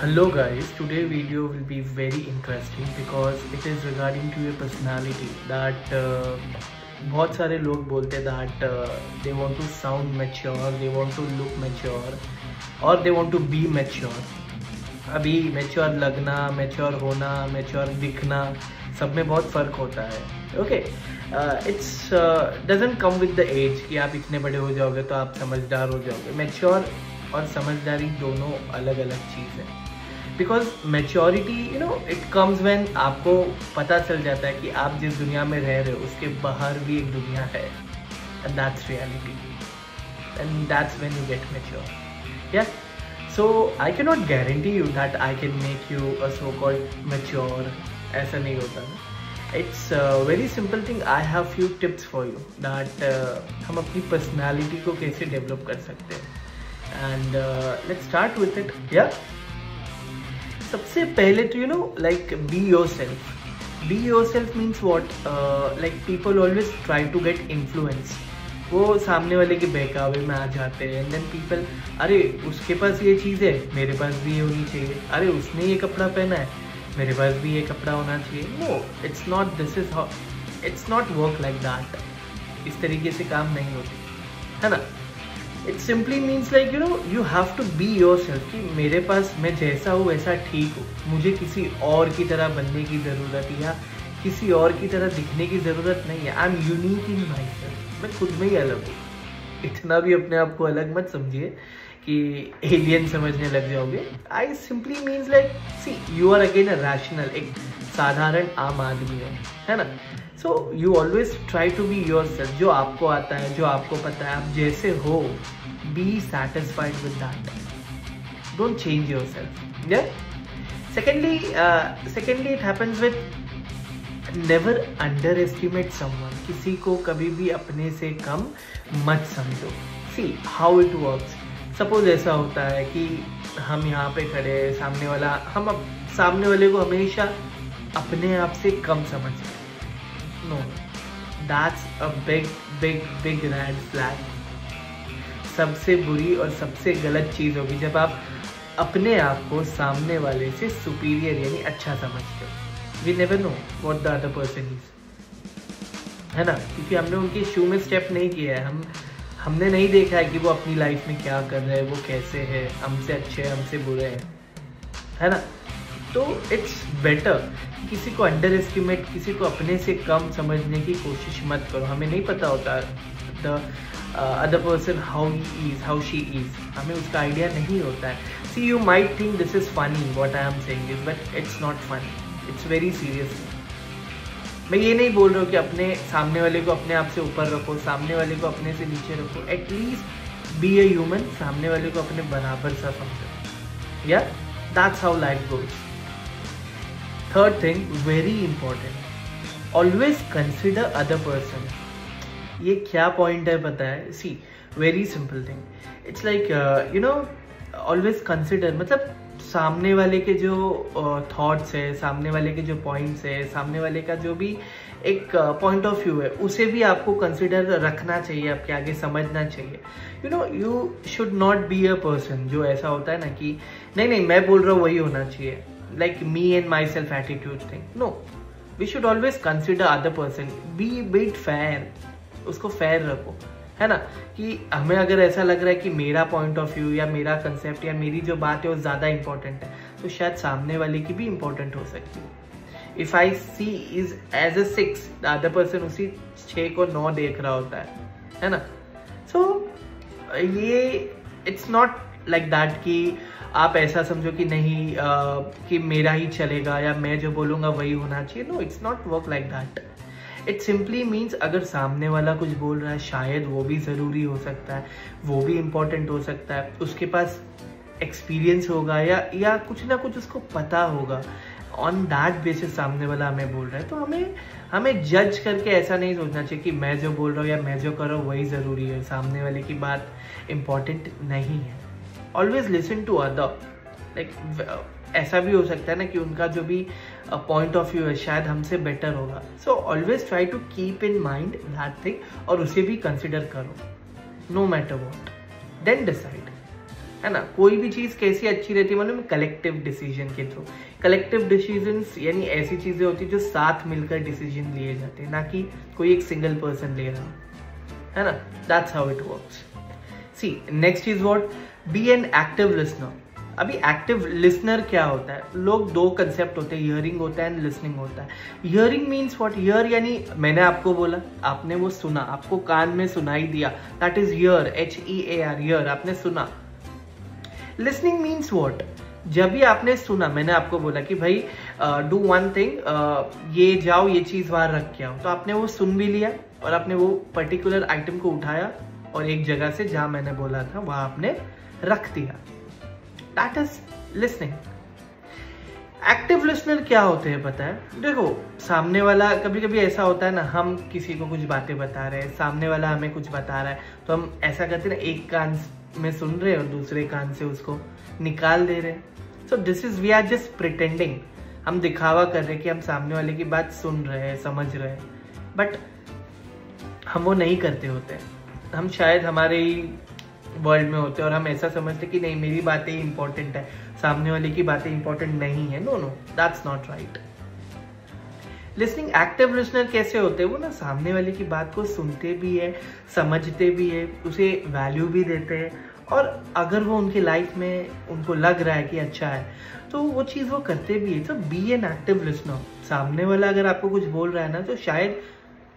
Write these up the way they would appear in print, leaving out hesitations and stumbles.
Hello guys, today video will be very interesting because it is regarding to your personality that बहुत सारे लोग बोलते हैं that they want to sound mature, they want to look mature or they want to be mature. अभी mature लगना, mature होना, mature दिखना सब में बहुत फ़र्क होता है. Okay, it's doesn't come with the age कि आप इतने बड़े हो जाओगे तो आप समझदार हो जाओगे. Mature और समझदारी दोनों अलग अलग चीज़ है. Because maturity it comes when आपको पता चल जाता है कि आप जिस दुनिया में रह रहे हो उसके बाहर भी एक दुनिया है and that's reality and that's when you get mature. या so I can not guarantee you that I can make you a so called mature. ऐसा नहीं होता ना. It's very simple thing. I have few tips for you that हम अपनी personality को कैसे develop कर सकते हैं and let's start with it. या सबसे पहले तो like be yourself. Be yourself means what? Like people always try to get influence. वो सामने वाले के बहकावे में आ जाते हैं एंड देन पीपल, अरे उसके पास ये चीज़ है मेरे पास भी ये होनी चाहिए, अरे उसने ये कपड़ा पहना है मेरे पास भी ये कपड़ा होना चाहिए. No, it's not, this is how, it's not work like that. इस तरीके से काम नहीं होती है ना. It simply means like you have to be yourself कि मेरे पास मैं जैसा हूँ वैसा ठीक हूँ. मुझे किसी और की तरह बनने की ज़रूरत या किसी और की तरह दिखने की ज़रूरत नहीं है. I am unique in my self. मैं खुद में ही अलग हूँ. इतना भी अपने आप को अलग मत समझिए कि एलियन समझने लग जाओगे. I simply means like see you are again a rational, एक साधारण आम आदमी है ना. So you always try to be yourself. जो आपको आता है, जो आपको पता है, आप जैसे हो, be satisfied with that. Don't change your self. या secondly it happens with never underestimate someone. किसी को कभी भी अपने से कम मत समझो. See how it works. Suppose ऐसा होता है कि हम यहाँ पे खड़े हैं, सामने वाले को हमेशा अपने आप से कम समझते हैं. No, that's a big red flag. सबसे बुरी और सबसे गलत चीज़ होगी जब आप अपने आप को सामने वाले से सुपीरियर यानी अच्छा समझते हो. We never know what the other person is, है ना, क्योंकि हमने उनके शू में स्टेप नहीं किया है. हमने नहीं देखा है कि वो अपनी लाइफ में क्या कर रहे हैं, वो कैसे है, हमसे अच्छे हैं, हमसे बुरे हैं, है ना. तो इट्स बेटर किसी को अंडर एस्टिमेट, किसी को अपने से कम समझने की कोशिश मत करो. हमें नहीं पता होता the other person how he is, how she is. हमें उसका आइडिया नहीं होता है. See you might think this is funny what I am saying this, but it's not funny. It's very serious. मैं ये नहीं बोल रहा हूँ कि अपने सामने वाले को अपने आप से ऊपर रखो, सामने वाले को अपने से नीचे रखो. At least be a human. सामने वाले को अपने बराबर सा समझो. या that's how life goes. Third thing, very important, always consider other person. ये क्या पॉइंट है पता है? See very simple thing. It's like always consider, मतलब सामने वाले के जो थॉट्स है, सामने वाले के जो पॉइंट्स है, सामने वाले का जो भी एक पॉइंट ऑफ व्यू है, उसे भी आपको कंसिडर रखना चाहिए, आपके आगे समझना चाहिए. You should not be a person जो ऐसा होता है ना कि नहीं मैं बोल रहा हूँ वही होना चाहिए, like me and myself attitude thing. No, we should always consider other person. Be bit fair. उसको fair रखो, है ना. कि हमें अगर ऐसा लग रहा है कि मेरा पॉइंट ऑफ व्यू या मेरा कंसेप्ट या मेरी जो बात है वो ज़्यादा इंपॉर्टेंट है, तो शायद सामने वाले की भी इंपॉर्टेंट हो सकती है. If I see is as a 6, the other person उसी 6 को 9 देख रहा होता है ना. सो ये इट्स नॉट लाइक दैट कि आप ऐसा समझो कि नहीं कि मेरा ही चलेगा या मैं जो बोलूँगा वही होना चाहिए. No, it's not work like that. It simply means अगर सामने वाला कुछ बोल रहा है, शायद वो भी ज़रूरी हो सकता है, वो भी इम्पोर्टेंट हो सकता है, उसके पास एक्सपीरियंस होगा या कुछ ना कुछ उसको पता होगा. ऑन दैट बेसिस सामने वाला हमें बोल रहा है. तो हमें जज करके ऐसा नहीं सोचना चाहिए कि मैं जो बोल रहा हूँ या मैं जो कर रहा हूँ वही ज़रूरी है, सामने वाले की बात इम्पॉर्टेंट नहीं है. Always listen to other. Like ऐसा भी हो सकता है ना कि उनका जो भी पॉइंट ऑफ व्यू है शायद हमसे बेटर होगा. So always try to keep in mind that thing और उसे भी कंसिडर करो, no matter what. Then decide. है ना। कोई भी चीज़ कैसी अच्छी रहती है मालूम, कलेक्टिव डिसीजन के थ्रू। कलेक्टिव डिसीजंस यानी ऐसी चीज़ें होती है जो साथ मिलकर डिसीजन लिए जाते हैं, ना कि कोई एक सिंगल पर्सन ले रहा है ना। That's how it works. See next is what, be an active listener. अभी एक्टिव लिसनर क्या होता है, लोग दो कंसेप्ट होते हैं, हियरिंग होता है एंड लिसनिंग होता है। हियरिंग मीन्स व्हाट, हियर यानी मैंने आपको बोला, आपने वो सुना, आपको कान में सुनाई दिया, that is here, HEAR, here, आपने सुना। लिसनिंग मीन्स व्हाट, जब भी आपने सुना, मैंने आपको बोला कि भाई डू वन थिंग, ये जाओ ये चीज बाहर रख के आओ, तो आपने वो सुन भी लिया और आपने वो पर्टिकुलर आइटम को उठाया और एक जगह से जहां मैंने बोला था वहां आपने रख दिया। That is listening. Active listener क्या होते हैं पता है, देखो सामने वाला, कभी कभी ऐसा होता है ना, हम किसी को कुछ बातें बता रहे हैं, सामने वाला हमें कुछ बता रहा है, तो हम ऐसा करते हैं ना, एक कान में सुन रहे हैं और दूसरे कान से उसको निकाल दे रहे हैं। So this is, we are just pretending, हम दिखावा कर रहे हैं कि हम सामने वाले की बात सुन रहे हैं, समझ रहे हैं, बट हम वो नहीं करते होते हैं। हम शायद हमारे ही वर्ल्ड में होते हैं और हम ऐसा समझते कि नहीं मेरी बातें ही इंपॉर्टेंट है, सामने वाले की बातें इंपॉर्टेंट नहीं है। No no, that's not right. Listening, active listener कैसे होते हैं, वो ना सामने वाले की बात को सुनते भी है, समझते भी है, उसे वैल्यू भी देते हैं, और अगर वो उनकी लाइफ में उनको लग रहा है कि अच्छा है तो वो चीज़ वो करते भी है। तो बी एन एक्टिव लिसनर। सामने वाला अगर आपको कुछ बोल रहा है ना, तो शायद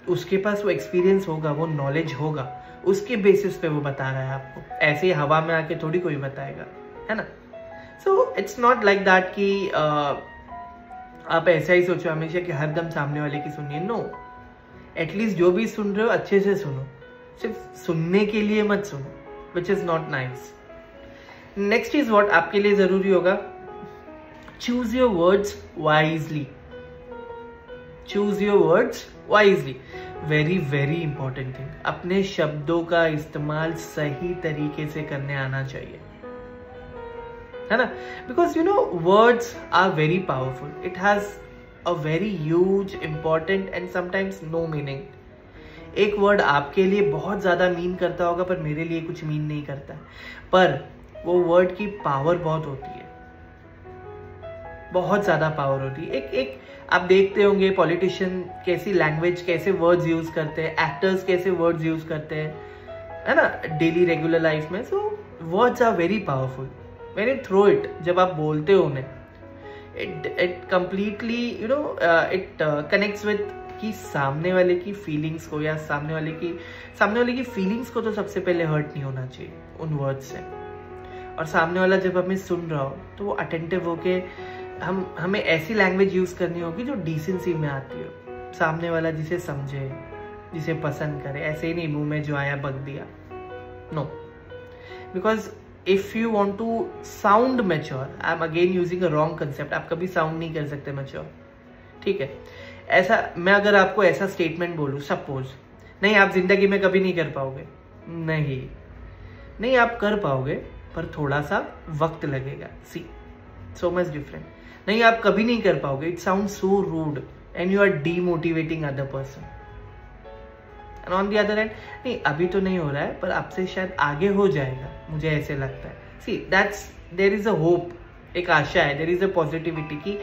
उसके पास वो एक्सपीरियंस होगा, वो नॉलेज होगा, उसके बेसिस पे वो बता रहा है आपको, ऐसे ही हवा में आके थोड़ी कोई बताएगा, है ना। So it's not like that कि आप ऐसा ही सोचो हमेशा कि हरदम सामने वाले की सुनिए। नो, एटलीस्ट जो भी सुन रहे हो अच्छे से सुनो, सिर्फ सुनने के लिए मत सुनो, which is not nice. Next is what, आपके लिए जरूरी होगा, choose your words wisely. Choose your words wisely, very very important thing. अपने शब्दों का इस्तेमाल सही तरीके से करने आना चाहिए, है ना। Because you know words are very powerful, it has a very huge important and sometimes no meaning. एक वर्ड आपके लिए बहुत ज्यादा मीन करता होगा पर मेरे लिए कुछ मीन नहीं करता, पर वो वर्ड की पावर बहुत होती है, बहुत ज्यादा पावर होती है। एक आप देखते होंगे पॉलिटिशियन कैसी लैंग्वेज, कैसे वर्ड्स यूज करते हैं, एक्टर्स कैसे वर्ड्स यूज करते हैं, है ना, डेली रेगुलर लाइफ में। So words are very powerful when you throw it, जब आप बोलते हो उन्हें, it completely you know it connects with कि सामने वाले की फीलिंग्स को, या सामने वाले की फीलिंग्स को तो सबसे पहले हर्ट नहीं होना चाहिए उन वर्ड्स से। और सामने वाला जब हमें सुन रहा हो तो वो अटेंटिव होके हमें ऐसी लैंग्वेज यूज करनी होगी जो डिसेंसी में आती हो, सामने वाला जिसे समझे, जिसे पसंद करे, ऐसे ही नहीं मुंह में जो आया बक दिया। No, because if you want to sound mature, I am again using a wrong concept, आप कभी साउंड नहीं कर सकते मैच्योर, ठीक है। ऐसा मैं अगर आपको ऐसा स्टेटमेंट बोलूं, सपोज, नहीं आप जिंदगी में कभी नहीं कर पाओगे, नहीं आप कर पाओगे पर थोड़ा सा वक्त लगेगा। See, so much different. नहीं आप कभी नहीं कर पाओगे, it sound so rude and you are demotivating other person. And on the other hand, नहीं अभी तो नहीं हो रहा है पर आपसे शायद आगे हो जाएगा, मुझे ऐसे लगता है। See that's, there is a hope, एक आशा है, देयर इज अ पॉजिटिविटी कि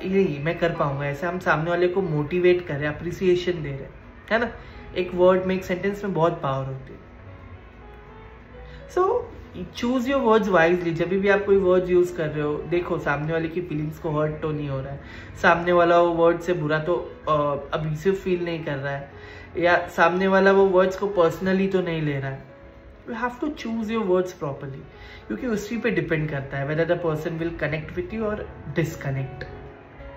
यही मैं कर पाऊंगा। ऐसे हम सामने वाले को मोटिवेट कर रहे, अप्रिसिएशन दे रहे, है ना। एक वर्ड में, एक सेंटेंस में बहुत पावर होती है। So choose your words wisely. जब भी आप कोई वर्ड्स यूज कर रहे हो, देखो सामने वाले की फीलिंग्स को हर्ट तो नहीं हो रहा है, सामने वाला वो वर्ड से बुरा तो अब्यूसिव फील नहीं कर रहा है, या सामने वाला वो वर्ड्स को पर्सनली तो नहीं ले रहा है। You have to choose your words properly, क्योंकि उसी पे डिपेंड करता है whether the person will connect with you और डिसकनेक्ट,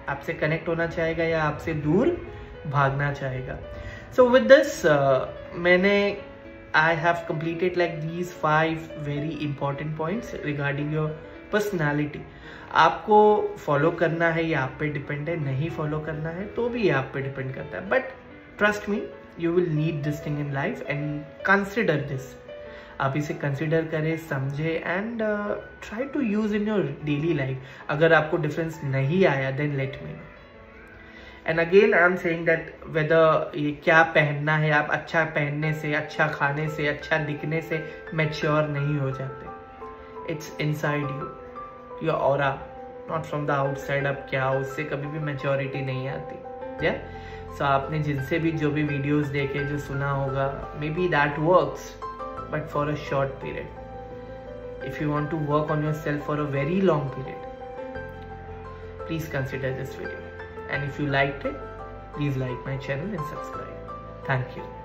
आपसे कनेक्ट होना चाहेगा या आपसे दूर भागना चाहेगा। सो विद दिस मैंने I have completed like these 5 very important points regarding your personality. आपको फॉलो करना है या आप पे डिपेंड है, नहीं फॉलो करना है तो भी आप पे डिपेंड करता है, but trust me you will need this thing in life and consider this. आप इसे कंसिडर करें, समझे and try to use in your daily life. अगर आपको डिफरेंस नहीं आया then let me know. And again I am saying that whether ये क्या पहनना है, आप अच्छा पहनने से, अच्छा खाने से, अच्छा दिखने से मैच्योर नहीं हो जाते। It's inside you, your aura, not from the outside. अब क्या, उससे कभी भी मैच्योरिटी नहीं आती। या सो आपने जिनसे भी जो भी वीडियोस देखे, जो सुना होगा, maybe that works, but for a short period. If you want to work on yourself for a very long period, please consider this video, and if you liked it, please like my channel and subscribe. Thank you.